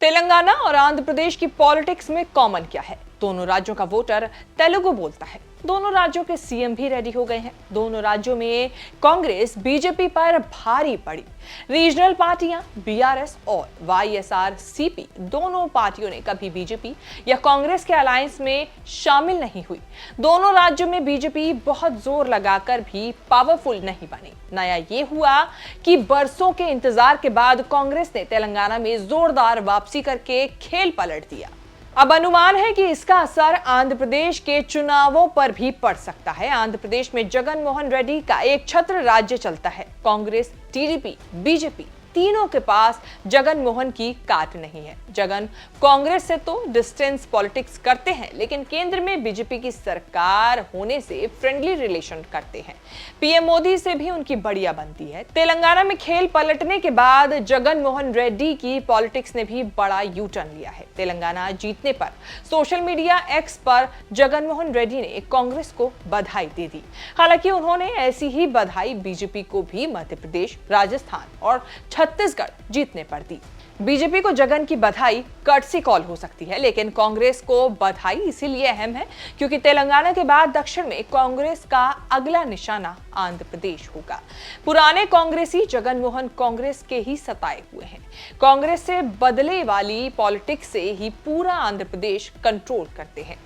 तेलंगाना और आंध्र प्रदेश की पॉलिटिक्स में कॉमन क्या है? दोनों राज्यों का वोटर तेलुगु बोलता है। दोनों राज्यों के सीएम भी रेडी हो गए हैं। दोनों राज्यों में कांग्रेस बीजेपी पर भारी पड़ी। रीजनल पार्टियां बीआरएस और वाईएसआर-सीपी दोनों पार्टियों ने कभी बीजेपी या कांग्रेस के अलायंस में शामिल नहीं हुई। दोनों राज्यों में बीजेपी बहुत जोर लगाकर भी पावरफुल नहीं बनी। नया ये हुआ कि बरसों के इंतजार के बाद कांग्रेस ने तेलंगाना में जोरदार वापसी करके खेल पलट दिया। अब अनुमान है कि इसका असर आंध्र प्रदेश के चुनावों पर भी पड़ सकता है। आंध्र प्रदेश में जगन मोहन रेड्डी का एक छत्र राज्य चलता है। कांग्रेस, टीडीपी, बीजेपी तीनों के पास जगन मोहन की काट नहीं है। जगन कांग्रेस से तो डिस्टेंस पॉलिटिक्स करते हैं, लेकिन केंद्र में बीजेपी की सरकार होने से फ्रेंडली रिलेशन करते हैं। पीएम मोदी से भी उनकी बढ़िया बनती है। तेलंगाना में खेल पलटने के बाद जगन मोहन रेड्डी की पॉलिटिक्स ने भी बड़ा यू टर्न लिया है। तेलंगाना जीतने पर सोशल मीडिया एक्स पर जगन मोहन रेड्डी ने कांग्रेस को बधाई दे दी। हालांकि उन्होंने ऐसी ही बधाई बीजेपी को भी मध्य प्रदेश, राजस्थान और छत्तीसगढ़ जीतने पर दी। बीजेपी को जगन की बधाई कर्टसी कॉल हो सकती है, लेकिन कांग्रेस को बधाई इसीलिए अहम है क्योंकि तेलंगाना के बाद दक्षिण में कांग्रेस का अगला निशाना आंध्र प्रदेश होगा। पुराने कांग्रेसी जगन मोहन कांग्रेस के ही सताए हुए हैं। कांग्रेस से बदले वाली पॉलिटिक्स से ही पूरा आंध्र प्रदेश कंट्रोल करते हैं।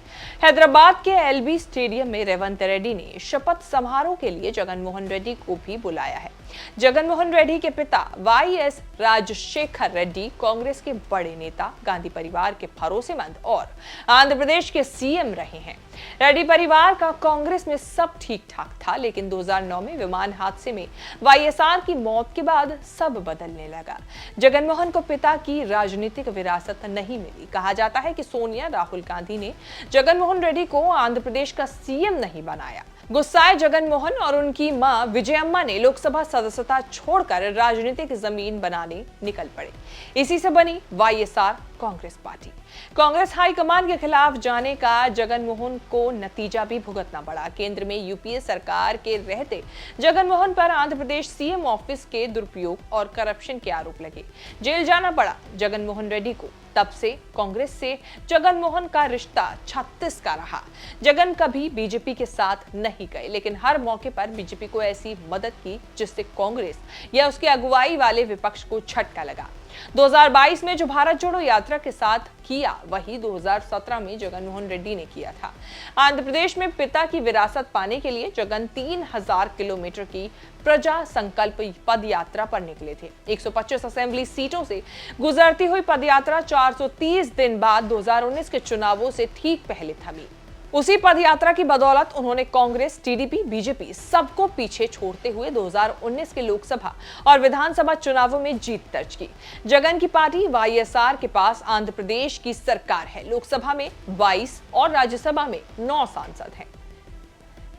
हैदराबाद के एलबी स्टेडियम में रेवंत रेड्डी ने शपथ समारोह के लिए जगन मोहन रेड्डी को भी बुलाया है। जगन मोहन रेड्डी के पिता वाईएस राजशेखर रेड्डी कांग्रेस के बड़े नेता, गांधी परिवार के भरोसेमंद और आंध्र प्रदेश के सीएम रहे हैं। रेड्डी परिवार का कांग्रेस में सब ठीक ठाक था, लेकिन 2009 में विमान हादसे में वाईएसआर की मौत के बाद सब बदलने लगा। जगन मोहन को पिता की राजनीतिक विरासत नहीं मिली। कहा जाता है कि सोनिया राहुल गांधी ने जगन मोहन रेड्डी को आंध्र प्रदेश का सीएम नहीं बनाया। गुस्साए जगन मोहन और उनकी मां विजयम्मा ने लोकसभा सदस्यता छोड़कर राजनीतिक जमीन बनाने निकल पड़े। इसी से बनी YSR Congress party. Congress high command के खिलाफ जाने का जगन मोहन को नतीजा भी भुगतना पड़ा। केंद्र में यूपीए सरकार के रहते जगन मोहन पर आंध्र प्रदेश सीएम ऑफिस के दुरुपयोग और करप्शन के आरोप लगे। जेल जाना पड़ा जगन मोहन रेड्डी को। तब से कांग्रेस से जगन मोहन का रिश्ता 36 का रहा। जगन कभी बीजेपी के साथ नहीं गए, लेकिन हर मौके पर बीजेपी को ऐसी मदद की जिससे कांग्रेस या उसकी अगुवाई वाले विपक्ष को झटका लगा। 2022 में जो भारत जोड़ो यात्रा के साथ किया, वही 2017 में जगन मोहन रेड्डी ने किया था। आंध्र प्रदेश में पिता की विरासत पाने के लिए जगन 3000 किलोमीटर की प्रजा संकल्प पद यात्रा पर निकले थे। 125 असेंबली सीटों से गुजरती हुई पदयात्रा 430 दिन बाद 2019 के चुनावों से ठीक पहले थमी। उसी पदयात्रा की बदौलत उन्होंने कांग्रेस, टीडीपी, बीजेपी सबको पीछे छोड़ते हुए 2019 के लोकसभा और विधानसभा चुनावों में जीत दर्ज की। जगन की पार्टी वाईएसआर के पास आंध्र प्रदेश की सरकार है। लोकसभा में 22 और राज्यसभा में 9 सांसद हैं।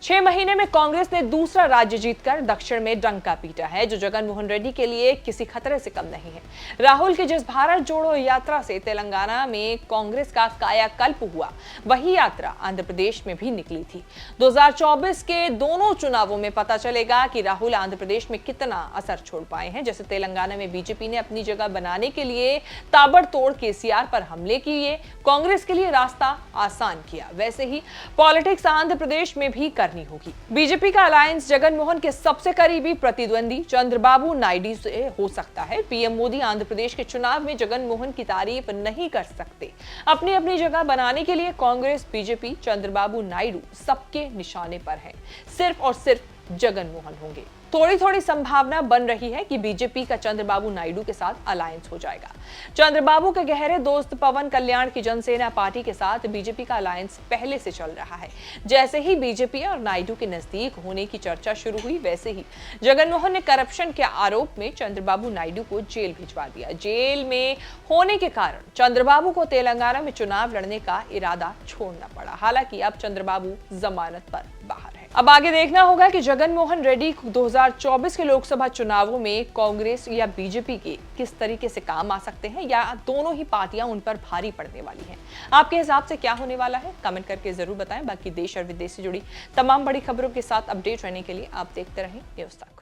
6 महीने में कांग्रेस ने दूसरा राज्य जीतकर दक्षिण में डंका पीटा है, जो जगन मोहन रेड्डी के लिए किसी खतरे से कम नहीं है। राहुल की जिस भारत जोड़ो यात्रा से तेलंगाना में कांग्रेस का कायाकल्प हुआ, वही यात्रा आंध्र प्रदेश में भी निकली थी। 2024 के दोनों चुनावों में पता चलेगा कि राहुल आंध्र प्रदेश में कितना असर छोड़ पाए हैं। जैसे तेलंगाना में बीजेपी ने अपनी जगह बनाने के लिए ताबड़तोड़ केसीआर पर हमले किए, कांग्रेस के लिए रास्ता आसान किया, वैसे ही पॉलिटिक्स आंध्र प्रदेश में भी होगी। बीजेपी का अलायंस जगन मोहन के सबसे करीबी प्रतिद्वंदी चंद्रबाबू नायडू से हो सकता है। पीएम मोदी आंध्र प्रदेश के चुनाव में जगन मोहन की तारीफ नहीं कर सकते। अपनी अपनी जगह बनाने के लिए कांग्रेस, बीजेपी, चंद्रबाबू नायडू सबके निशाने पर है। सिर्फ और सिर्फ जगन मोहन होंगे। थोड़ी थोड़ी संभावना बन रही है कि बीजेपी का चंद्रबाबू नायडू के साथ अलायंस हो जाएगा। चंद्रबाबू के गहरे दोस्त पवन कल्याण की जनसेना पार्टी के साथ बीजेपी का अलायंस पहले से चल रहा है। जैसे ही बीजेपी और नायडू के नजदीक होने की चर्चा शुरू हुई, वैसे ही जगन मोहन ने करप्शन के आरोप में चंद्रबाबू नायडू को जेल भिजवा दिया। जेल में होने के कारण चंद्रबाबू को तेलंगाना में चुनाव लड़ने का इरादा छोड़ना पड़ा। हालांकि अब चंद्रबाबू जमानत पर बाहर है। अब आगे देखना होगा कि जगन मोहन रेड्डी 2024 के लोकसभा चुनावों में कांग्रेस या बीजेपी के किस तरीके से काम आ सकते हैं, या दोनों ही पार्टियां उन पर भारी पड़ने वाली हैं। आपके हिसाब से क्या होने वाला है, कमेंट करके जरूर बताएं। बाकी देश और विदेश से जुड़ी तमाम बड़ी खबरों के साथ अपडेट रहने के लिए आप देखते रहें न्यूज़ तक।